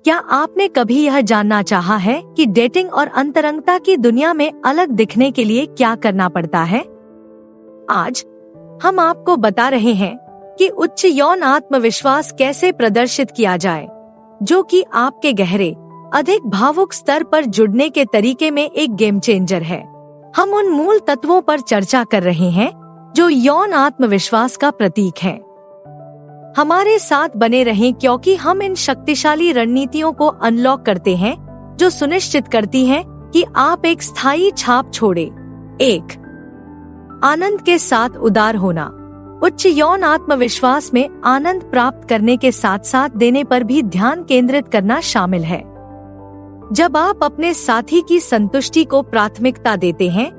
क्या आपने कभी यह जानना चाहा है कि डेटिंग और अंतरंगता की दुनिया में अलग दिखने के लिए क्या करना पड़ता है? आज हम आपको बता रहे हैं कि उच्च यौन आत्मविश्वास कैसे प्रदर्शित किया जाए, जो कि आपके गहरे, अधिक भावुक स्तर पर जुड़ने के तरीके में एक गेम चेंजर है। हम उन मूल तत्वों पर चर्चा कर रहे हैं जो यौन आत्मविश्वास का प्रतीक हैं। हमारे साथ बने रहें क्योंकि हम इन शक्तिशाली रणनीतियों को अनलॉक करते हैं जो सुनिश्चित करती हैं कि आप एक स्थायी छाप छोड़े। 1. आनंद के साथ उदार होना। उच्च यौन आत्मविश्वास में आनंद प्राप्त करने के साथ साथ देने पर भी ध्यान केंद्रित करना शामिल है। जब आप अपने साथी की संतुष्टि को प्राथमिकता देते हैं,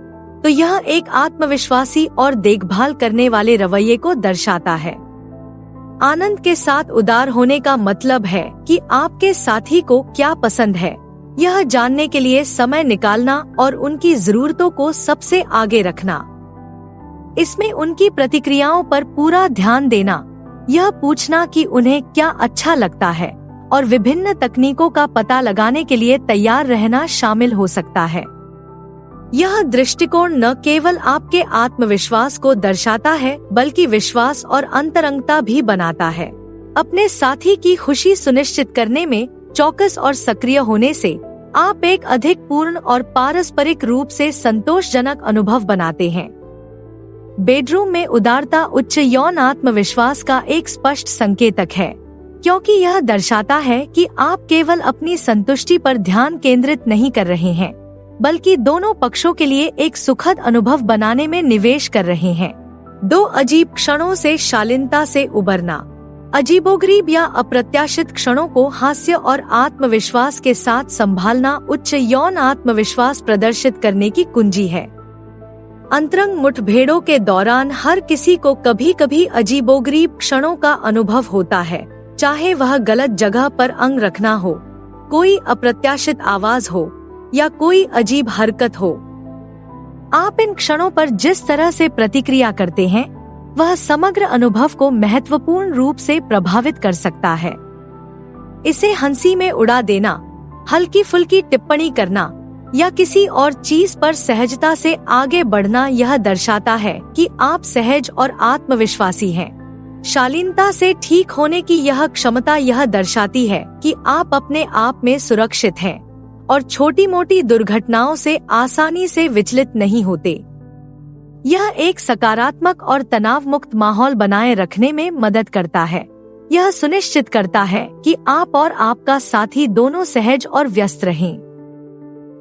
तो यह एक आत्मविश्वासी और देखभाल करने वाले रवैये को दर्शाता है। आनंद के साथ उदार होने का मतलब है कि आपके साथी को क्या पसंद है, यह जानने के लिए समय निकालना और उनकी जरूरतों को सबसे आगे रखना। इसमें उनकी प्रतिक्रियाओं पर पूरा ध्यान देना, यह पूछना कि उन्हें क्या अच्छा लगता है और विभिन्न तकनीकों का पता लगाने के लिए तैयार रहना शामिल हो सकता है। यह दृष्टिकोण न केवल आपके आत्मविश्वास को दर्शाता है बल्कि विश्वास और अंतरंगता भी बनाता है। अपने साथी की खुशी सुनिश्चित करने में चौकस और सक्रिय होने से आप एक अधिक पूर्ण और पारस्परिक रूप से संतोषजनक अनुभव बनाते हैं। बेडरूम में उदारता उच्च यौन आत्मविश्वास का एक स्पष्ट संकेतक है, क्योंकि यह दर्शाता है कि आप केवल अपनी संतुष्टि पर ध्यान केंद्रित नहीं कर रहे हैं, बल्कि दोनों पक्षों के लिए एक सुखद अनुभव बनाने में निवेश कर रहे हैं। 2 अजीब क्षणों से शालीनता से उबरना। अजीबोगरीब या अप्रत्याशित क्षणों को हास्य और आत्मविश्वास के साथ संभालना उच्च यौन आत्मविश्वास प्रदर्शित करने की कुंजी है। अंतरंग मुठभेड़ों के दौरान हर किसी को कभी कभी अजीबोगरीब क्षणों का अनुभव होता है, चाहे वह गलत जगह पर अंग रखना हो, कोई अप्रत्याशित आवाज हो या कोई अजीब हरकत हो। आप इन क्षणों पर जिस तरह से प्रतिक्रिया करते हैं, वह समग्र अनुभव को महत्वपूर्ण रूप से प्रभावित कर सकता है। इसे हंसी में उड़ा देना, हल्की फुल्की टिप्पणी करना या किसी और चीज पर सहजता से आगे बढ़ना यह दर्शाता है कि आप सहज और आत्मविश्वासी हैं। शालीनता से ठीक होने की यह क्षमता यह दर्शाती है कि आप अपने आप में सुरक्षित हैं और छोटी मोटी दुर्घटनाओं से आसानी से विचलित नहीं होते। यह एक सकारात्मक और तनाव मुक्त माहौल बनाए रखने में मदद करता है। यह सुनिश्चित करता है कि आप और आपका साथी दोनों सहज और व्यस्त रहें।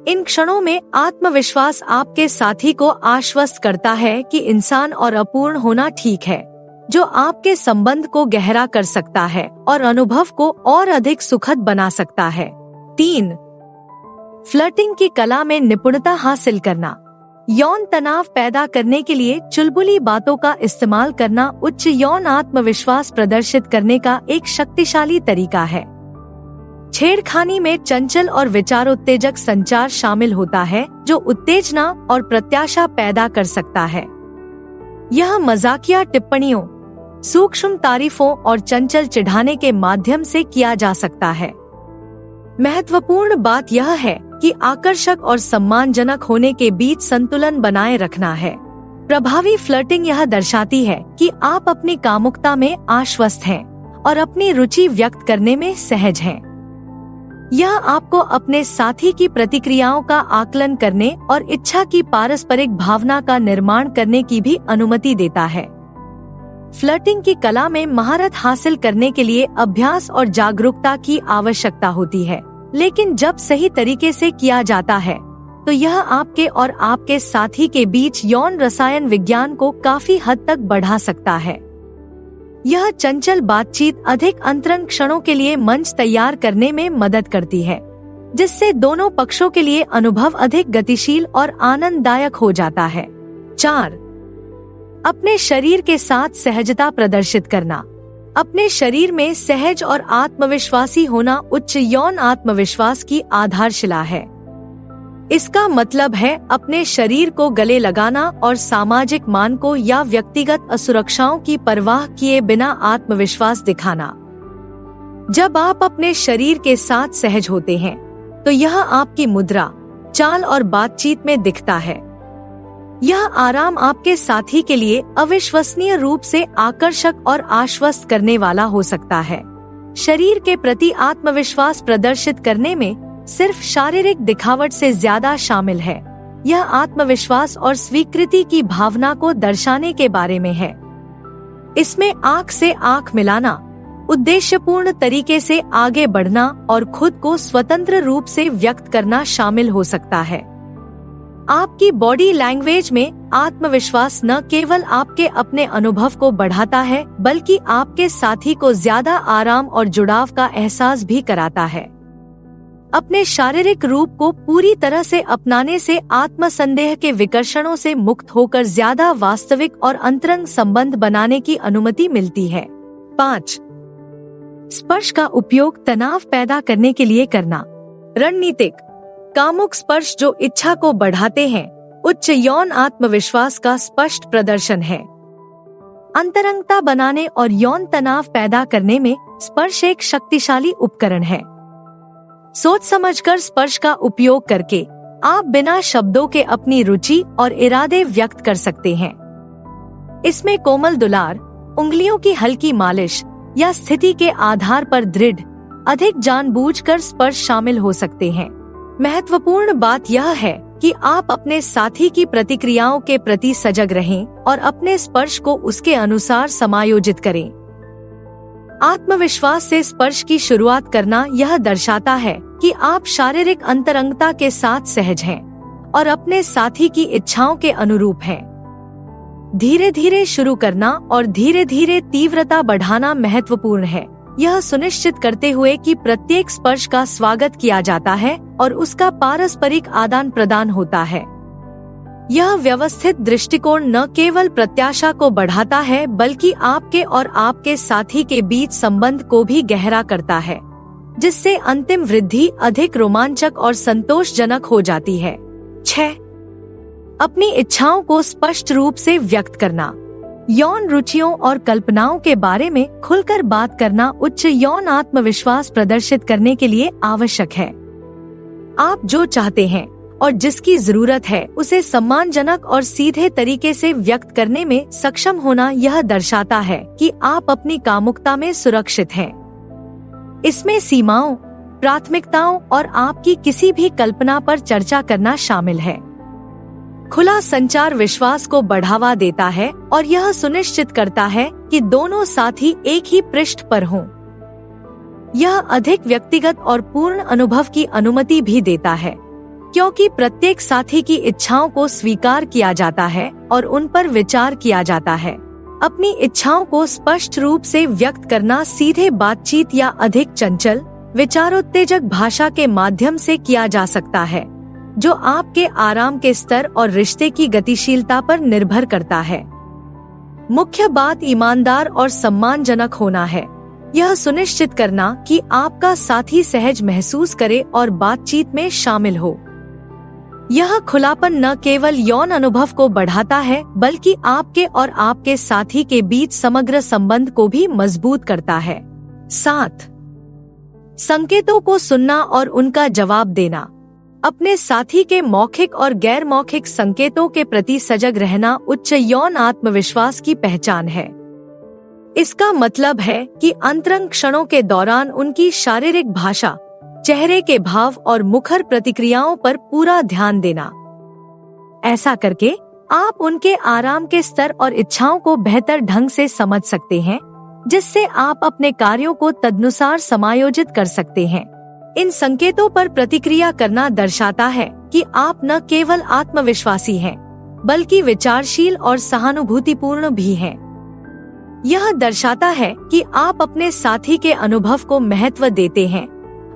इन क्षणों में आत्मविश्वास आपके साथी को आश्वस्त करता है कि इंसान और अपूर्ण होना ठीक है, जो आपके संबंध को गहरा कर सकता है और अनुभव को और अधिक सुखद बना सकता है। 3. फ्लर्टिंग की कला में निपुणता हासिल करना। यौन तनाव पैदा करने के लिए चुलबुली बातों का इस्तेमाल करना उच्च यौन आत्मविश्वास प्रदर्शित करने का एक शक्तिशाली तरीका है। छेड़खानी में चंचल और विचारोत्तेजक संचार शामिल होता है, जो उत्तेजना और प्रत्याशा पैदा कर सकता है। यह मजाकिया टिप्पणियों, सूक्ष्म तारीफों और चंचल चिढ़ाने के माध्यम से किया जा सकता है। महत्वपूर्ण बात यह है कि आकर्षक और सम्मानजनक होने के बीच संतुलन बनाए रखना है। प्रभावी फ्लर्टिंग यह दर्शाती है कि आप अपनी कामुकता में आश्वस्त हैं और अपनी रुचि व्यक्त करने में सहज हैं। यह आपको अपने साथी की प्रतिक्रियाओं का आकलन करने और इच्छा की पारस्परिक भावना का निर्माण करने की भी अनुमति देता है। फ्लर्टिंग की कला में महारत हासिल करने के लिए अभ्यास और जागरूकता की आवश्यकता होती है, लेकिन जब सही तरीके से किया जाता है, तो यह आपके और आपके साथी के बीच यौन रसायन विज्ञान को काफी हद तक बढ़ा सकता है। यह चंचल बातचीत अधिक अंतरंग क्षणों के लिए मंच तैयार करने में मदद करती है, जिससे दोनों पक्षों के लिए अनुभव अधिक गतिशील और आनंददायक हो जाता है। 4. अपने शरीर के साथ सहजता प्रदर्शित करना। अपने शरीर में सहज और आत्मविश्वासी होना उच्च यौन आत्मविश्वास की आधारशिला है। इसका मतलब है अपने शरीर को गले लगाना और सामाजिक मानकों या व्यक्तिगत असुरक्षाओं की परवाह किए बिना आत्मविश्वास दिखाना। जब आप अपने शरीर के साथ सहज होते हैं तो यह आपकी मुद्रा, चाल और बातचीत में दिखता है। यह आराम आपके साथी के लिए अविश्वसनीय रूप से आकर्षक और आश्वस्त करने वाला हो सकता है। शरीर के प्रति आत्मविश्वास प्रदर्शित करने में सिर्फ शारीरिक दिखावट से ज्यादा शामिल है। यह आत्मविश्वास और स्वीकृति की भावना को दर्शाने के बारे में है। इसमें आंख से आंख मिलाना, उद्देश्यपूर्ण तरीके से आगे बढ़ना और खुद को स्वतंत्र रूप से व्यक्त करना शामिल हो सकता है। आपकी बॉडी लैंग्वेज में आत्मविश्वास न केवल आपके अपने अनुभव को बढ़ाता है बल्कि आपके साथी को ज्यादा आराम और जुड़ाव का एहसास भी कराता है। अपने शारीरिक रूप को पूरी तरह से अपनाने से आत्मसंदेह के विकर्षणों से मुक्त होकर ज्यादा वास्तविक और अंतरंग संबंध बनाने की अनुमति मिलती है। 5. स्पर्श का उपयोग तनाव पैदा करने के लिए करना। रणनीतिक कामुक स्पर्श जो इच्छा को बढ़ाते हैं, उच्च यौन आत्मविश्वास का स्पष्ट प्रदर्शन है। अंतरंगता बनाने और यौन तनाव पैदा करने में स्पर्श एक शक्तिशाली उपकरण है। सोच समझकर स्पर्श का उपयोग करके आप बिना शब्दों के अपनी रुचि और इरादे व्यक्त कर सकते हैं। इसमें कोमल दुलार, उंगलियों की हल्की मालिश या स्थिति के आधार पर दृढ़, अधिक जानबूझकर स्पर्श शामिल हो सकते हैं। महत्वपूर्ण बात यह है कि आप अपने साथी की प्रतिक्रियाओं के प्रति सजग रहें और अपने स्पर्श को उसके अनुसार समायोजित करें। आत्मविश्वास से स्पर्श की शुरुआत करना यह दर्शाता है कि आप शारीरिक अंतरंगता के साथ सहज हैं और अपने साथी की इच्छाओं के अनुरूप हैं। धीरे धीरे शुरू करना और धीरे धीरे तीव्रता बढ़ाना महत्वपूर्ण है, यह सुनिश्चित करते हुए कि प्रत्येक स्पर्श का स्वागत किया जाता है और उसका पारस्परिक आदान प्रदान होता है। यह व्यवस्थित दृष्टिकोण न केवल प्रत्याशा को बढ़ाता है बल्कि आपके और आपके साथी के बीच संबंध को भी गहरा करता है, जिससे अंतिम वृद्धि अधिक रोमांचक और संतोषजनक हो जाती है। 6. अपनी इच्छाओं को स्पष्ट रूप से व्यक्त करना। यौन रुचियों और कल्पनाओं के बारे में खुलकर बात करना उच्च यौन आत्मविश्वास प्रदर्शित करने के लिए आवश्यक है। आप जो चाहते हैं और जिसकी जरूरत है उसे सम्मानजनक और सीधे तरीके से व्यक्त करने में सक्षम होना यह दर्शाता है कि आप अपनी कामुकता में सुरक्षित हैं। इसमें सीमाओं, प्राथमिकताओं और आपकी किसी भी कल्पना पर चर्चा करना शामिल है। खुला संचार विश्वास को बढ़ावा देता है और यह सुनिश्चित करता है कि दोनों साथी एक ही पृष्ठ पर हों। यह अधिक व्यक्तिगत और पूर्ण अनुभव की अनुमति भी देता है, क्योंकि प्रत्येक साथी की इच्छाओं को स्वीकार किया जाता है और उन पर विचार किया जाता है। अपनी इच्छाओं को स्पष्ट रूप से व्यक्त करना सीधे बातचीत या अधिक चंचल, विचारोत्तेजक भाषा के माध्यम से किया जा सकता है, जो आपके आराम के स्तर और रिश्ते की गतिशीलता पर निर्भर करता है। मुख्य बात ईमानदार और सम्मानजनक होना है। यह सुनिश्चित करना कि आपका साथी सहज महसूस करे और बातचीत में शामिल हो। यह खुलापन न केवल यौन अनुभव को बढ़ाता है बल्कि आपके और आपके साथी के बीच समग्र संबंध को भी मजबूत करता है। 7. संकेतों को सुनना और उनका जवाब देना। अपने साथी के मौखिक और गैर मौखिक संकेतों के प्रति सजग रहना उच्च यौन आत्मविश्वास की पहचान है। इसका मतलब है कि अंतरंग क्षणों के दौरान उनकी शारीरिक भाषा, चेहरे के भाव और मुखर प्रतिक्रियाओं पर पूरा ध्यान देना। ऐसा करके आप उनके आराम के स्तर और इच्छाओं को बेहतर ढंग से समझ सकते हैं, जिससे आप अपने कार्यों को तदनुसार समायोजित कर सकते हैं। इन संकेतों पर प्रतिक्रिया करना दर्शाता है कि आप न केवल आत्मविश्वासी हैं, बल्कि विचारशील और सहानुभूतिपूर्ण भी हैं। यह दर्शाता है कि आप अपने साथी के अनुभव को महत्व देते हैं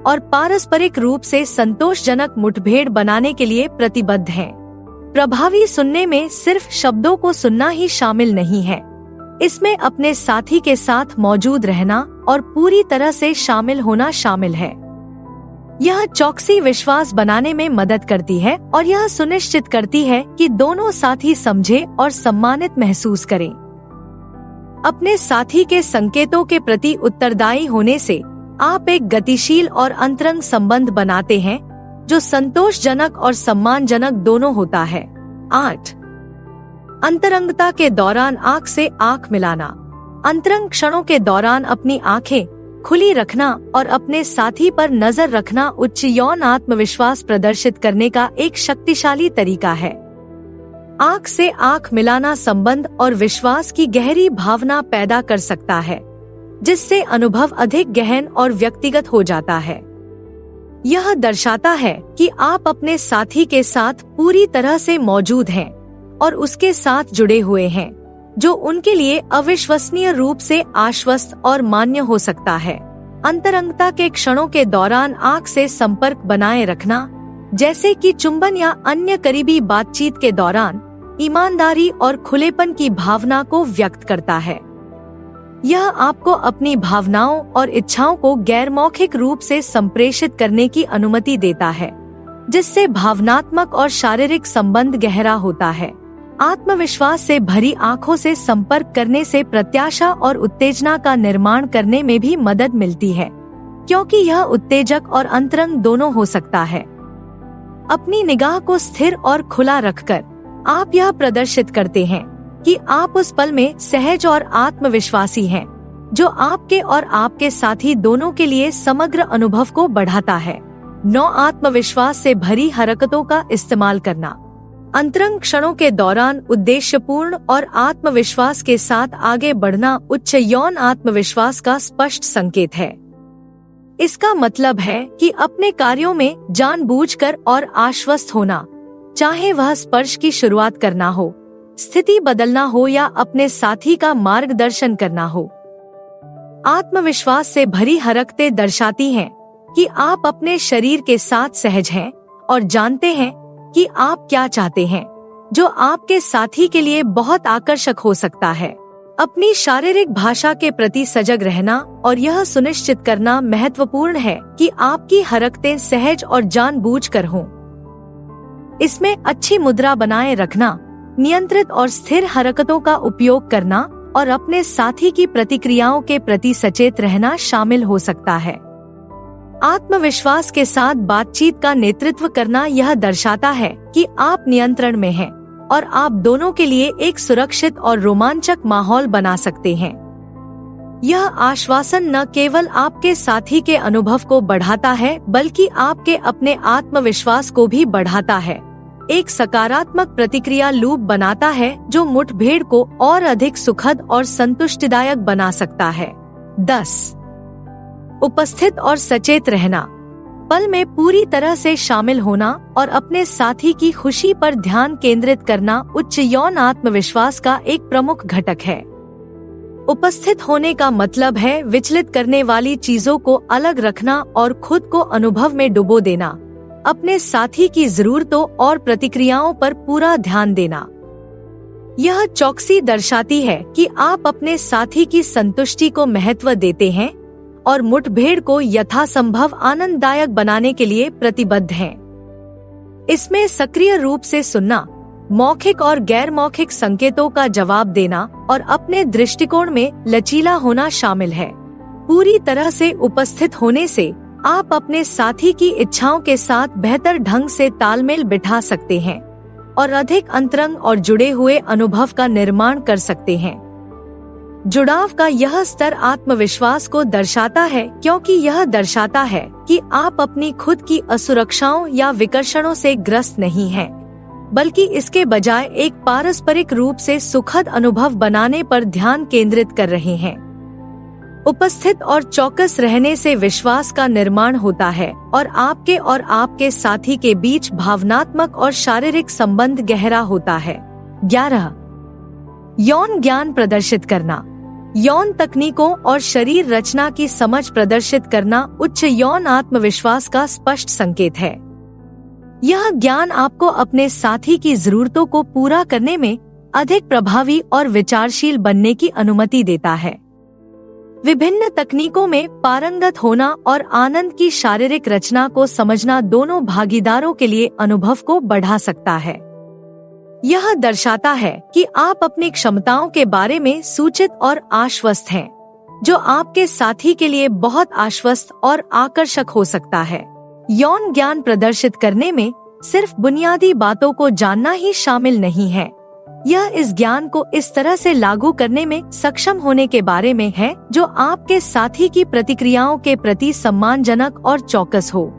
और पारस्परिक रूप से संतोषजनक मुठभेड़ बनाने के लिए प्रतिबद्ध हैं। प्रभावी सुनने में सिर्फ शब्दों को सुनना ही शामिल नहीं है, इसमें अपने साथी के साथ मौजूद रहना और पूरी तरह से शामिल होना शामिल है। यह चौकसी विश्वास बनाने में मदद करती है और यह सुनिश्चित करती है कि दोनों साथी समझे और सम्मानित महसूस करें। अपने साथी के संकेतों के प्रति उत्तरदायी होने से आप एक गतिशील और अंतरंग संबंध बनाते हैं जो संतोषजनक और सम्मानजनक दोनों होता है। 8. अंतरंगता के दौरान आंख से आंख मिलाना। अंतरंग क्षणों के दौरान अपनी आंखें खुली रखना और अपने साथी पर नजर रखना उच्च यौन आत्मविश्वास प्रदर्शित करने का एक शक्तिशाली तरीका है। आंख से आंख मिलाना संबंध और विश्वास की गहरी भावना पैदा कर सकता है, जिससे अनुभव अधिक गहन और व्यक्तिगत हो जाता है। यह दर्शाता है कि आप अपने साथी के साथ पूरी तरह से मौजूद हैं और उसके साथ जुड़े हुए हैं, जो उनके लिए अविश्वसनीय रूप से आश्वस्त और मान्य हो सकता है। अंतरंगता के क्षणों के दौरान आंख से संपर्क बनाए रखना, जैसे कि चुंबन या अन्य करीबी बातचीत के दौरान, ईमानदारी और खुलेपन की भावना को व्यक्त करता है। यह आपको अपनी भावनाओं और इच्छाओं को गैर मौखिक रूप से संप्रेषित करने की अनुमति देता है, जिससे भावनात्मक और शारीरिक संबंध गहरा होता है। आत्मविश्वास से भरी आंखों से संपर्क करने से प्रत्याशा और उत्तेजना का निर्माण करने में भी मदद मिलती है, क्योंकि यह उत्तेजक और अंतरंग दोनों हो सकता है। अपनी निगाह को स्थिर और खुला रखकर आप यह प्रदर्शित करते हैं कि आप उस पल में सहज और आत्मविश्वासी हैं, जो आपके और आपके साथी दोनों के लिए समग्र अनुभव को बढ़ाता है। 9. आत्मविश्वास से भरी हरकतों का इस्तेमाल करना। अंतरंग क्षणों के दौरान उद्देश्यपूर्ण और आत्मविश्वास के साथ आगे बढ़ना उच्च यौन आत्मविश्वास का स्पष्ट संकेत है। इसका मतलब है कि अपने कार्यों में जानबूझकर और आश्वस्त होना, चाहे वह स्पर्श की शुरुआत करना हो, स्थिति बदलना हो या अपने साथी का मार्गदर्शन करना हो। आत्मविश्वास से भरी हरकतें दर्शाती हैं कि आप अपने शरीर के साथ सहज हैं और जानते हैं कि आप क्या चाहते हैं, जो आपके साथी के लिए बहुत आकर्षक हो सकता है। अपनी शारीरिक भाषा के प्रति सजग रहना और यह सुनिश्चित करना महत्वपूर्ण है कि आपकी हरकतें सहज और जानबूझकर हों। इसमें अच्छी मुद्रा बनाए रखना, नियंत्रित और स्थिर हरकतों का उपयोग करना और अपने साथी की प्रतिक्रियाओं के प्रति सचेत रहना शामिल हो सकता है। आत्मविश्वास के साथ बातचीत का नेतृत्व करना यह दर्शाता है कि आप नियंत्रण में हैं और आप दोनों के लिए एक सुरक्षित और रोमांचक माहौल बना सकते हैं। यह आश्वासन न केवल आपके साथी के अनुभव को बढ़ाता है, बल्कि आपके अपने आत्मविश्वास को भी बढ़ाता है। एक सकारात्मक प्रतिक्रिया लूप बनाता है जो मुठभेड़ को और अधिक सुखद और संतुष्टिदायक बना सकता है। 10. उपस्थित और सचेत रहना। पल में पूरी तरह से शामिल होना और अपने साथी की खुशी पर ध्यान केंद्रित करना उच्च यौन आत्मविश्वास का एक प्रमुख घटक है। उपस्थित होने का मतलब है विचलित करने वाली चीजों को अलग रखना और खुद को अनुभव में डुबो देना, अपने साथी की जरूरतों और प्रतिक्रियाओं पर पूरा ध्यान देना। यह चौकसी दर्शाती है कि आप अपने साथी की संतुष्टि को महत्व देते हैं और मुठभेड़ को यथासंभव आनंददायक बनाने के लिए प्रतिबद्ध हैं। इसमें सक्रिय रूप से सुनना, मौखिक और गैर मौखिक संकेतों का जवाब देना और अपने दृष्टिकोण में लचीला होना शामिल है। पूरी तरह से उपस्थित होने से आप अपने साथी की इच्छाओं के साथ बेहतर ढंग से तालमेल बिठा सकते हैं और अधिक अंतरंग और जुड़े हुए अनुभव का निर्माण कर सकते हैं। जुड़ाव का यह स्तर आत्मविश्वास को दर्शाता है, क्योंकि यह दर्शाता है कि आप अपनी खुद की असुरक्षाओं या विकर्षणों से ग्रस्त नहीं हैं, बल्कि इसके बजाय एक पारस्परिक रूप से सुखद अनुभव बनाने पर ध्यान केंद्रित कर रहे हैं। उपस्थित और चौकस रहने से विश्वास का निर्माण होता है और आपके साथी के बीच भावनात्मक और शारीरिक संबंध गहरा होता है। 11. यौन ज्ञान प्रदर्शित करना। यौन तकनीकों और शरीर रचना की समझ प्रदर्शित करना उच्च यौन आत्मविश्वास का स्पष्ट संकेत है। यह ज्ञान आपको अपने साथी की जरूरतों को पूरा करने में अधिक प्रभावी और विचारशील बनने की अनुमति देता है। विभिन्न तकनीकों में पारंगत होना और आनंद की शारीरिक रचना को समझना दोनों भागीदारों के लिए अनुभव को बढ़ा सकता है। यह दर्शाता है कि आप अपनी क्षमताओं के बारे में सूचित और आश्वस्त हैं जो आपके साथी के लिए बहुत आश्वस्त और आकर्षक हो सकता है। यौन ज्ञान प्रदर्शित करने में सिर्फ बुनियादी बातों को जानना ही शामिल नहीं है। यह इस ज्ञान को इस तरह से लागू करने में सक्षम होने के बारे में है जो आपके साथी की प्रतिक्रियाओं के प्रति सम्मानजनक और चौकस हो।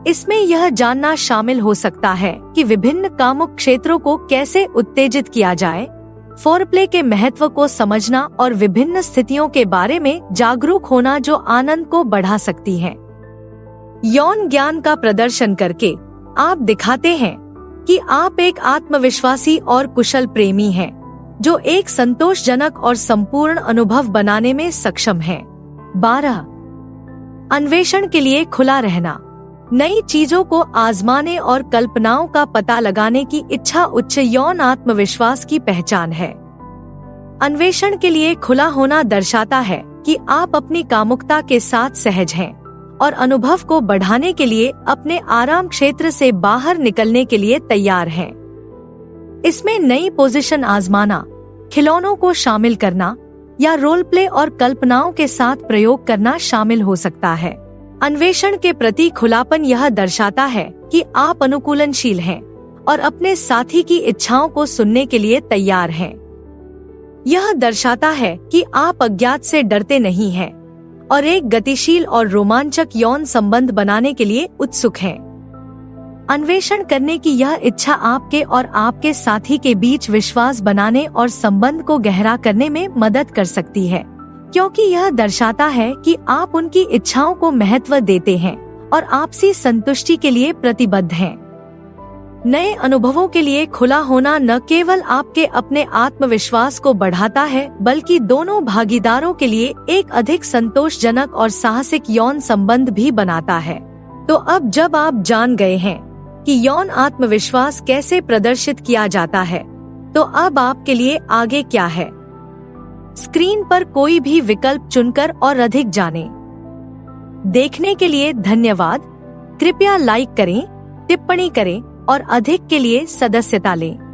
इसमें यह जानना शामिल हो सकता है कि विभिन्न कामुक क्षेत्रों को कैसे उत्तेजित किया जाए, फोरप्ले के महत्व को समझना और विभिन्न स्थितियों के बारे में जागरूक होना जो आनंद को बढ़ा सकती हैं। यौन ज्ञान का प्रदर्शन करके आप दिखाते हैं कि आप एक आत्मविश्वासी और कुशल प्रेमी हैं, जो एक संतोषजनक और संपूर्ण अनुभव बनाने में सक्षम हैं। 12. अन्वेषण के लिए खुला रहना। नई चीजों को आजमाने और कल्पनाओं का पता लगाने की इच्छा उच्च यौन आत्मविश्वास की पहचान है। अन्वेषण के लिए खुला होना दर्शाता है कि आप अपनी कामुकता के साथ सहज हैं और अनुभव को बढ़ाने के लिए अपने आराम क्षेत्र से बाहर निकलने के लिए तैयार हैं। इसमें नई पोजीशन आजमाना, खिलौनों को शामिल करना या रोल प्ले और कल्पनाओं के साथ प्रयोग करना शामिल हो सकता है। अन्वेषण के प्रति खुलापन यह दर्शाता है कि आप अनुकूलनशील हैं और अपने साथी की इच्छाओं को सुनने के लिए तैयार हैं। यह दर्शाता है कि आप अज्ञात से डरते नहीं हैं और एक गतिशील और रोमांचक यौन संबंध बनाने के लिए उत्सुक हैं। अन्वेषण करने की यह इच्छा आपके और आपके साथी के बीच विश्वास बनाने और संबंध को गहरा करने में मदद कर सकती है, क्योंकि यह दर्शाता है कि आप उनकी इच्छाओं को महत्व देते हैं और आपसी संतुष्टि के लिए प्रतिबद्ध हैं। नए अनुभवों के लिए खुला होना न केवल आपके अपने आत्मविश्वास को बढ़ाता है, बल्कि दोनों भागीदारों के लिए एक अधिक संतोषजनक और साहसिक यौन संबंध भी बनाता है। तो अब जब आप जान गए हैं कि यौन आत्मविश्वास कैसे प्रदर्शित किया जाता है, तो अब आपके लिए आगे क्या है? स्क्रीन पर कोई भी विकल्प चुनकर और अधिक जानें। देखने के लिए धन्यवाद। कृपया लाइक करें, टिप्पणी करें और अधिक के लिए सदस्यता लें।